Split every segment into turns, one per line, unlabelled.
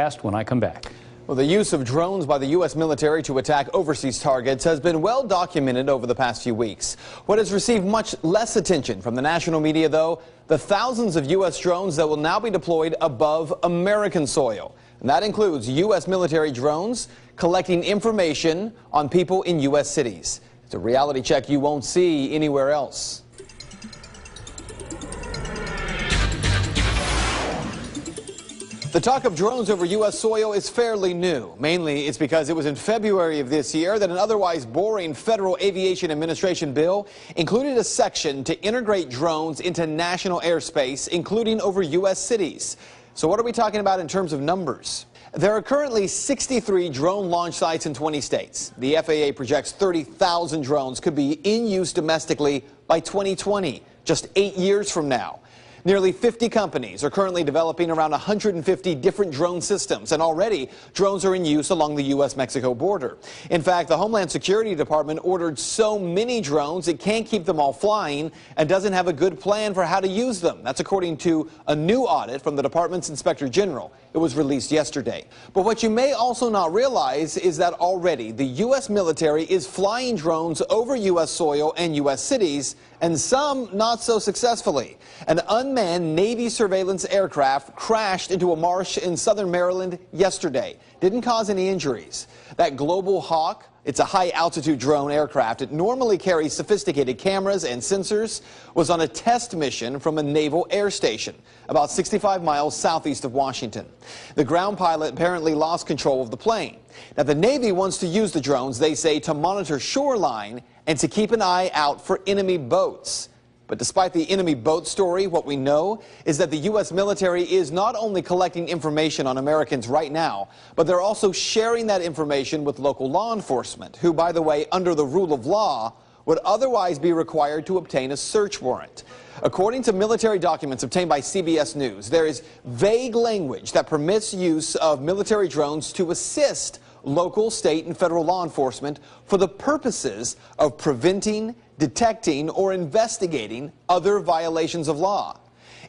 When I come back.
Well, the use of drones by the U.S. military to attack overseas targets has been well documented over the past few weeks. What has received much less attention from the national media, though, the thousands of U.S. drones that will now be deployed above American soil. And that includes U.S. military drones collecting information on people in U.S. cities. It's a reality check you won't see anywhere else. The talk of drones over U.S. soil is fairly new. Mainly, it's because it was in February of this year that an otherwise boring Federal Aviation Administration bill included a section to integrate drones into national airspace, including over U.S. cities. So what are we talking about in terms of numbers? There are currently 63 drone launch sites in 20 states. The FAA projects 30,000 drones could be in use domestically by 2020, just 8 years from now. Nearly 50 companies are currently developing around 150 different drone systems, and already drones are in use along the U.S.-Mexico border. In fact, the Homeland Security Department ordered so many drones it can't keep them all flying and doesn't have a good plan for how to use them. That's according to a new audit from the department's Inspector General. It was released yesterday. But what you may also not realize is that already the U.S. military is flying drones over U.S. soil and U.S. cities, and some not so successfully. An unmanned Navy surveillance aircraft crashed into a marsh in southern Maryland yesterday. Didn't cause any injuries. That Global Hawk, it's a high-altitude drone aircraft. It normally carries sophisticated cameras and sensors, was on a test mission from a naval air station about 65 miles southeast of Washington. The ground pilot apparently lost control of the plane. Now, the Navy wants to use the drones, they say, to monitor shoreline and to keep an eye out for enemy boats. But despite the enemy boat story, what we know is that the U.S. military is not only collecting information on Americans right now, but they're also sharing that information with local law enforcement, who, by the way, under the rule of law, would otherwise be required to obtain a search warrant. According to military documents obtained by CBS News, there is vague language that permits use of military drones to assist local, state, and federal law enforcement for the purposes of preventing, detecting, or investigating other violations of law.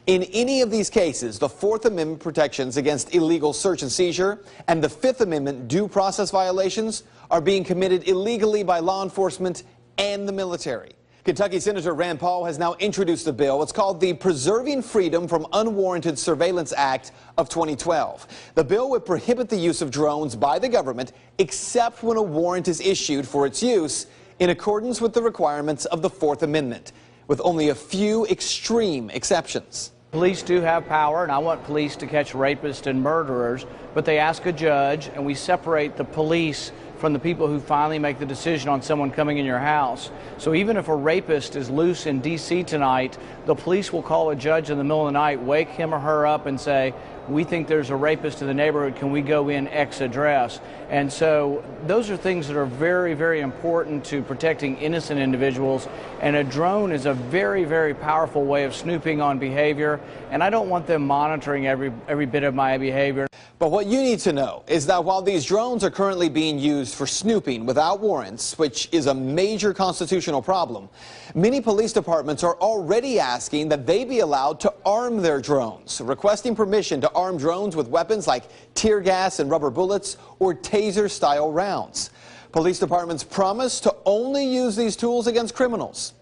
In any of these cases, the Fourth Amendment protections against illegal search and seizure and the Fifth Amendment due process violations are being committed illegally by law enforcement and the military. Kentucky Senator Rand Paul has now introduced a bill. It's called the Preserving Freedom from Unwarranted Surveillance Act of 2012. The bill would prohibit the use of drones by the government except when a warrant is issued for its use in accordance with the requirements of the Fourth Amendment, with only a few extreme exceptions.
Police do have power, and I want police to catch rapists and murderers, but they ask a judge, and we separate the police from the people who finally make the decision on someone coming in your house. So even if a rapist is loose in D.C. tonight, the police will call a judge in the middle of the night, wake him or her up and say, we think there's a rapist in the neighborhood, can we go in X address? And so those are things that are very, very important to protecting innocent individuals. And a drone is a very, very powerful way of snooping on behavior. And I don't want them monitoring every bit of my behavior.
But what you need to know is that while these drones are currently being used for snooping without warrants, which is a major constitutional problem, many police departments are already asking that they be allowed to arm their drones, requesting permission to arm drones with weapons like tear gas and rubber bullets or taser-style rounds. Police departments promise to only use these tools against criminals.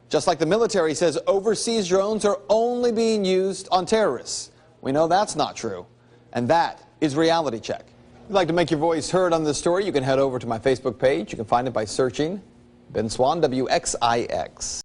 Just like the military says overseas drones are only being used on terrorists. We know that's not true. And that is Reality Check. If you'd like to make your voice heard on this story, you can head over to my Facebook page. You can find it by searching Ben Swann, WXIX.